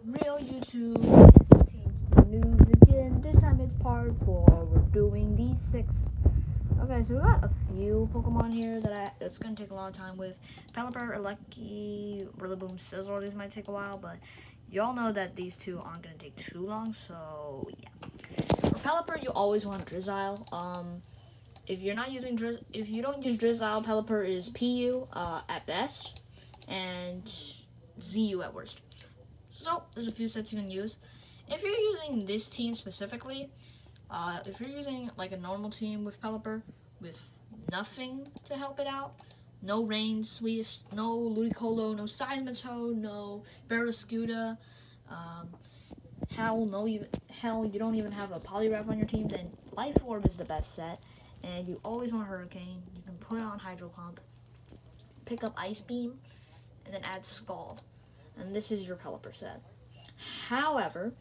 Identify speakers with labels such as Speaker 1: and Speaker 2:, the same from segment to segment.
Speaker 1: Real YouTube is teams news again. This time it's part 4. We're doing these 6. Okay, so we got a few Pokemon here it's gonna take a long time with. Pelipper, Lucky, Rillaboom, Sizzle. These might take a while, but y'all know that these two aren't gonna take too long, so yeah. For Pelipper, you always want Drizzile. If you're not using if you don't use Drizzile, Pelipper is PU at best, and ZU at worst. So there's a few sets you can use. If you're using this team specifically, if you're using like a normal team with Pelipper, with nothing to help it out, no Rain Swifts, no Ludicolo, no Seismitoad, no Barraskewda, hell, you don't even have a Poliwrath on your team, then Life Orb is the best set, and you always want Hurricane. You can put on Hydro Pump, pick up Ice Beam, and then add Scald. And this is your Pelipper set. However,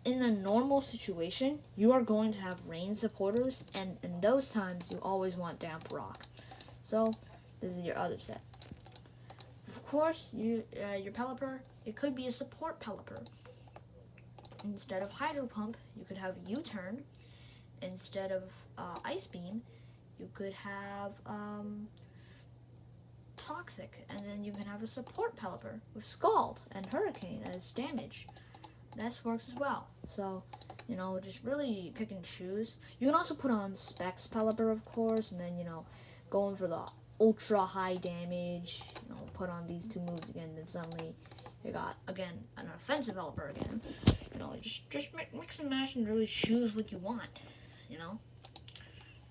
Speaker 1: in a normal situation, you are going to have rain supporters, and in those times, you always want Damp Rock. So, this is your other set. Of course, your Pelipper, it could be a support Pelipper. Instead of Hydro Pump, you could have U-Turn. Instead of Ice Beam, you could have Toxic, and then you can have a support Pelipper with Scald and Hurricane as damage. That works as well. So, just really pick and choose. You can also put on Specs Pelipper, of course, and then, going for the ultra high damage, put on these two moves again, then suddenly you got, again, an offensive Pelipper again. Just mix and match and really choose what you want,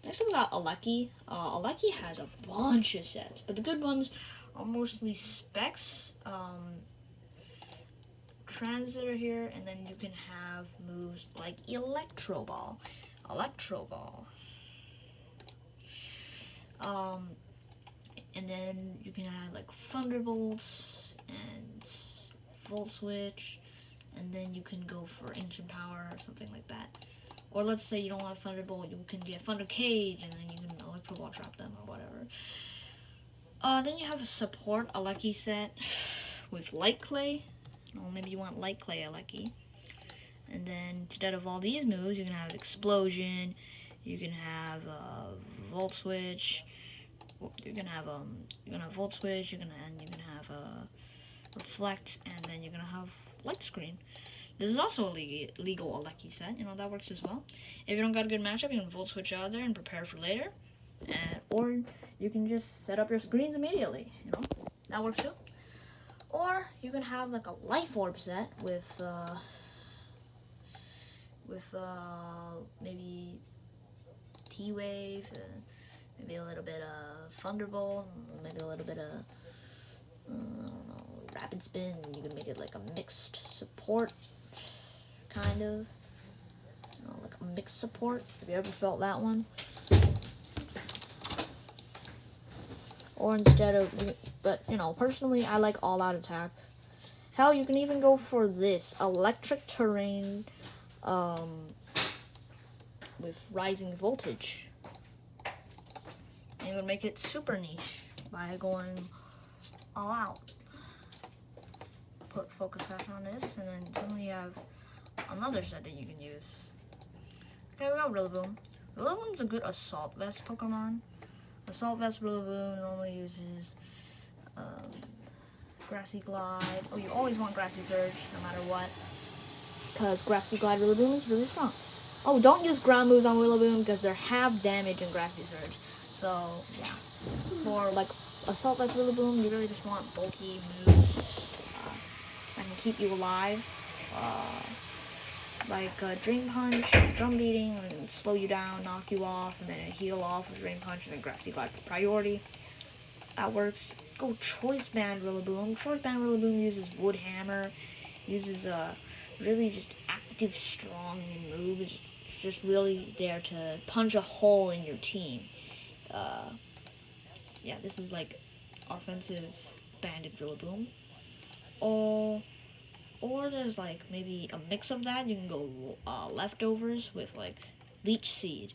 Speaker 1: Next we got Aleki. Aleki has a bunch of sets, but the good ones are mostly Specs, Transitor here, and then you can have moves like Electro Ball. And then you can add like Thunderbolts and Volt Switch, and then you can go for Ancient Power or something like that. Or let's say you don't have Thunderbolt, you can get Thunder Cage, and then you can Electro Ball trap them or whatever. Then you have a support Aleki set with Light Clay. Maybe you want Light Clay Aleki. And then instead of all these moves, you can have Explosion, you can have Volt Switch, you can have Volt Switch, you can have Reflect, and then you're gonna have Light Screen. This is also a legal Aleki set, that works as well. If you don't got a good matchup, you can Volt Switch out there and prepare for later. Or you can just set up your screens immediately, that works too. Or you can have like a Life Orb set with maybe T-Wave, maybe a little bit of Thunderbolt, maybe a little bit of Rapid Spin. You can make it like a mixed support, kind of, like a mixed support. Have you ever felt that one? Or personally, I like All Out Attack. Hell, you can even go for this Electric Terrain with Rising Voltage. And you would make it super niche by going all out. Put Focus Sash on this, and then suddenly you have another set that you can use. Okay, we got Rillaboom. Rillaboom's a good Assault Vest Pokemon. Assault Vest Rillaboom normally uses Grassy Glide. Oh, you always want Grassy Surge, no matter what, because Grassy Glide Rillaboom is really strong. Oh, don't use ground moves on Rillaboom because they're half damage in Grassy Surge. So, yeah. For, like, Assault Vest Rillaboom, you really just want bulky moves that can keep you alive. Like Drain Punch, Drum Beating, and slow you down, knock you off, and then heal off with Drain Punch, and then Grassy Glide for priority. That works. Go Choice Band Rillaboom. Choice Band Rillaboom uses Wood Hammer, uses really just active, strong moves. It's just really there to punch a hole in your team. Yeah, this is like offensive banded Rillaboom. Or there's like maybe a mix of that. You can go leftovers with like Leech Seed.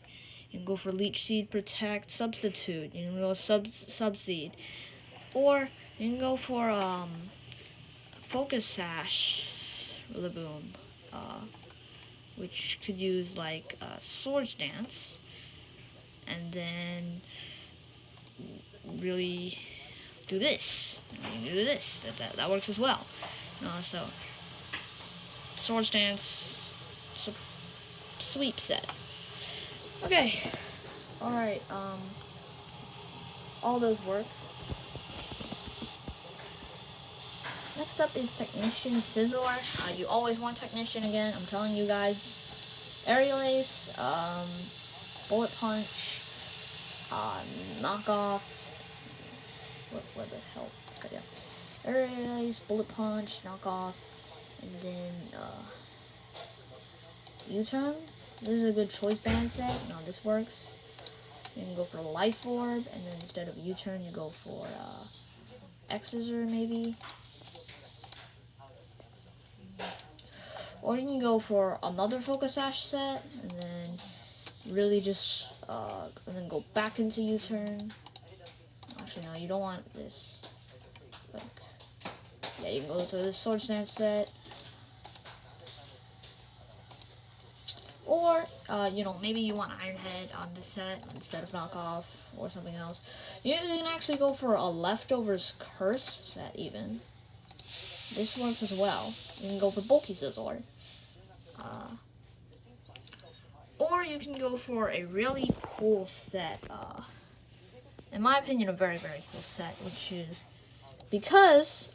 Speaker 1: You can go for Leech Seed, Protect, Substitute. You can go Subseed. Or you can go for Focus Sash Rillaboom, which could use like Swords Dance, and then really do this. Do this. That works as well. So Swords Dance, sweep set. Okay. All right. All those work. Next up is Technician Scizor. You always want Technician again. I'm telling you guys. Aerial Ace, Bullet Punch, Knockoff. What the hell? Okay, yeah. Aerial Ace, Bullet Punch, Knockoff, and then U-Turn. This is a good choice band set. Now this works. You can go for Life Orb, and then instead of U-Turn, you go for X-Scissor maybe. Or you can go for another Focus Sash set, and then really just, and then go back into U-Turn. Actually, no, you don't want this. Like, yeah, you can go to this Sword Stance set. Or, maybe you want Iron Head on this set instead of Knockoff or something else. You can actually go for a Leftovers Curse set, even. This works as well. You can go for Bulky Scizor. Or you can go for a really cool set. In my opinion, a very, very cool set, which is because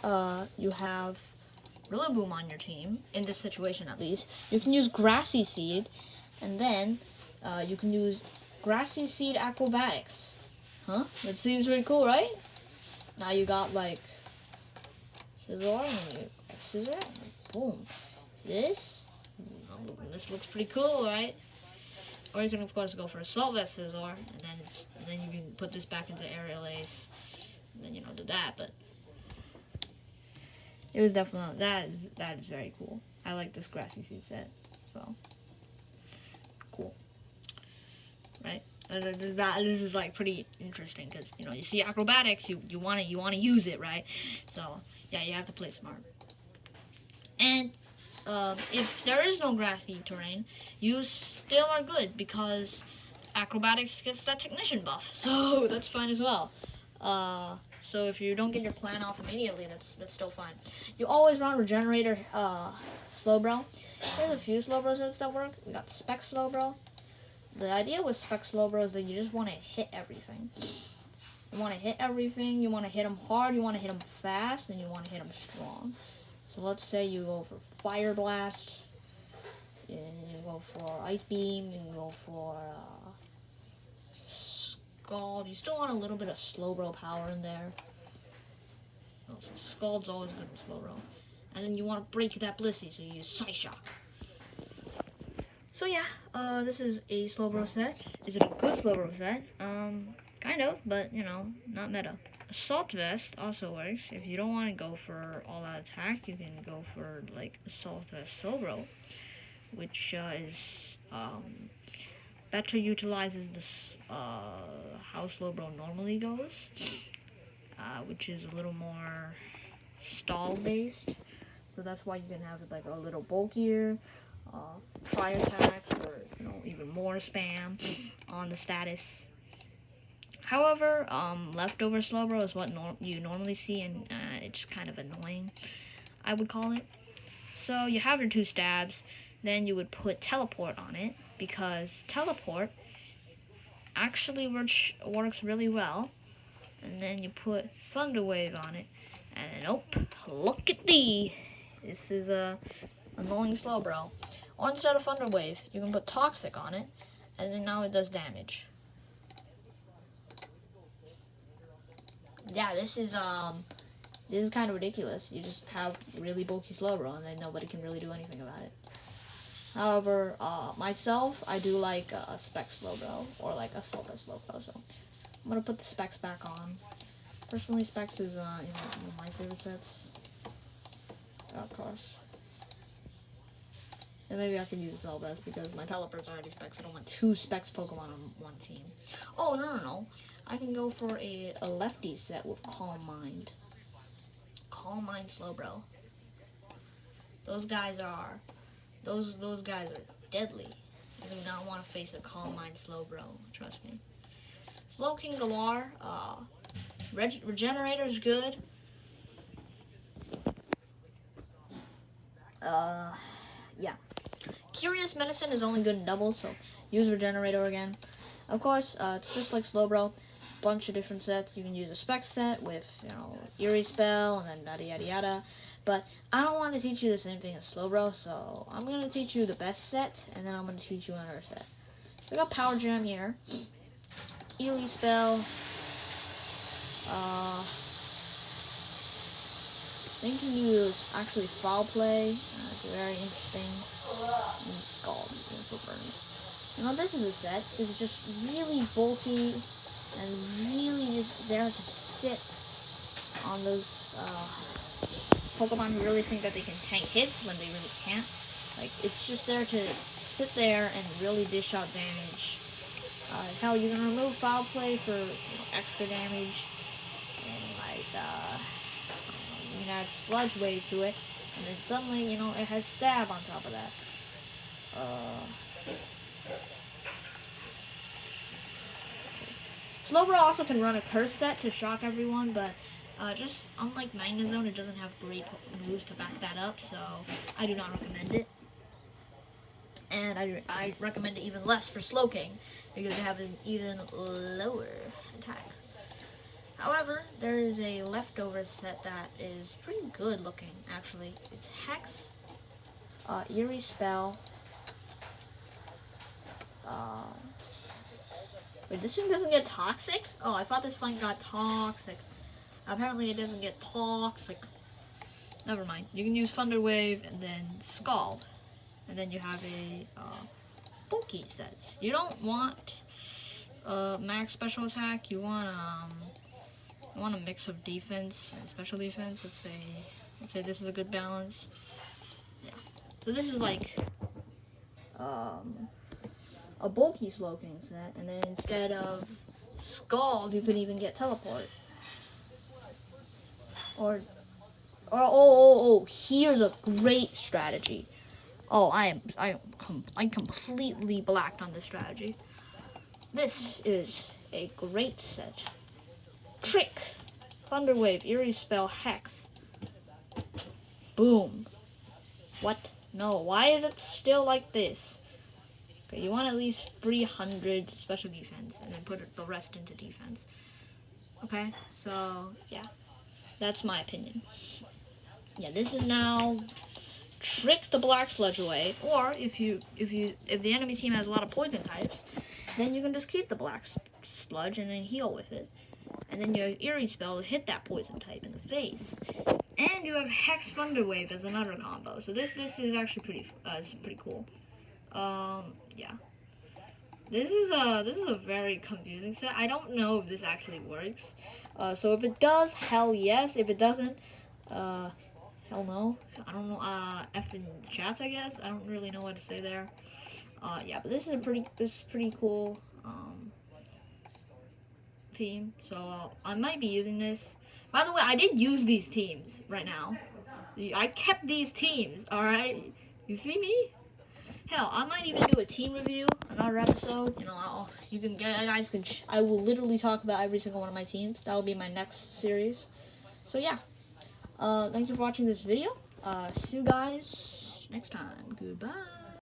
Speaker 1: you have Rillaboom on your team, in this situation at least, you can use Grassy Seed, and then you can use Grassy Seed Acrobatics. Huh? That seems pretty cool, right? Now you got, like, Scizor, and you Scissor, and boom. This looks pretty cool, right? Or you can, of course, go for Assault Vest Scizor, and then you can put this back into Aerial Ace, and then, do that, but it was definitely, that is very cool. I like this Grassy Seed set, so, cool. Right? This is, like, pretty interesting, because, you see Acrobatics, you want to use it, right? So, yeah, you have to play smart. And if there is no grassy terrain, you still are good because Acrobatics gets that Technician buff, so that's fine as well. So if you don't get your plan off immediately, that's still fine. You always run Regenerator Slowbro. There's a few Slowbro sets that work. We got Spec Slowbro. The idea with Spec Slowbro is that you just want to hit everything. You want to hit everything. You want to hit them hard. You want to hit them fast, and you want to hit them strong. So let's say you go for Fire Blast, and you go for Ice Beam, you can go for Scald. You still want a little bit of Slowbro power in there. So Scald's always good with Slowbro. And then you want to break that Blissey, so you use Psyshock. So yeah, this is a Slowbro set. Is it a good Slowbro set? Kind of, but, not meta. Assault Vest also works. If you don't want to go for all-out attack, you can go for, like, Assault Vest Slowbro, which is better utilizes this how Slowbro normally goes, which is a little more stall-based. So that's why you can have it, like, a little bulkier, tri-attack, or, even more spam on the status. However, leftover Slowbro is what you normally see, and it's kind of annoying, I would call it. So you have your 2 stabs, then you would put Teleport on it, because Teleport actually works really well. And then you put Thunder Wave on it, and look at thee! This is a annoying Slowbro. Or instead of Thunder Wave, you can put Toxic on it, and then now it does damage. Yeah, this is kind of ridiculous. You just have really bulky Slowbro, and then nobody can really do anything about it. However, myself, I do like Spec Slowbro, or like a Assault Vest Slowbro, so I'm gonna put the Specs back on. Personally, Specs is one of my favorite sets. Of course. And maybe I can use Assault Vest because my Pelipper's already Specs. I don't want 2 Specs Pokemon on one team. Oh, no. I can go for a lefty set with Calm Mind. Calm Mind Slowbro. Those guys are deadly. You do not want to face a calm mind Slowbro. Trust me. Slowking Galar. Regenerator's good. Yeah. Curious Medicine is only good in doubles, so use Regenerator again. Of course, it's just like Slowbro. Bunch of different sets. You can use a spec set with, Eerie Spell and then yada yada yada. But I don't want to teach you the same thing as Slowbro, so I'm going to teach you the best set, and then I'm going to teach you another set. We got Power Gem here. Eerie Spell. Then you can use actually Foul Play. It's very interesting. And Scald for burns. This is a set. It's just really bulky and really just there to sit on those Pokemon who really think that they can tank hits when they really can't. Like, it's just there to sit there and really dish out damage. Hell, you can remove Foul Play for extra damage. And you can add Sludge Wave to it. And then suddenly, it has Stab on top of that. Slowbro also can run a Curse set to shock everyone, but just unlike Magnezone, it doesn't have great moves to back that up, so I do not recommend it. And I recommend it even less for Slowking, because they have an even lower attack. However, there is a leftover set that is pretty good looking, actually. It's Hex, Eerie Spell. Wait, this thing doesn't get toxic? Oh, I thought this fight got toxic. Apparently it doesn't get toxic. Never mind. You can use Thunder Wave and then Scald. And then you have a bulky set. You don't want max special attack. You want a mix of defense and special defense. Let's say this is a good balance. Yeah. So this is like a bulky Slowking set, and then instead of Scald, you could even get Teleport. Or here's a great strategy. Oh, I completely blacked on this strategy. This is a great set. Trick, Thunder Wave, Eerie Spell, Hex. Boom. What? No, why is it still like this? Okay, you want at least 300 special defense, and then put the rest into defense. Okay, so yeah, that's my opinion. Yeah, this is now trick the Black Sludge away, or if the enemy team has a lot of poison types, then you can just keep the Black Sludge and then heal with it, and then you have Eerie Spell to hit that poison type in the face, and you have Hex Thunder Wave as another combo. So this is actually pretty cool. Yeah. This is a very confusing set. I don't know if this actually works. So if it does, hell yes. If it doesn't, hell no. I don't know. F in chats, I guess. I don't really know what to say there. Yeah, but this is pretty cool team. So I might be using this. By the way, I did use these teams right now. I kept these teams. All right. You see me? Hell, I might even do a team review, another episode. I will literally talk about every single one of my teams. That will be my next series. So yeah, thank you for watching this video. See you guys next time. Goodbye.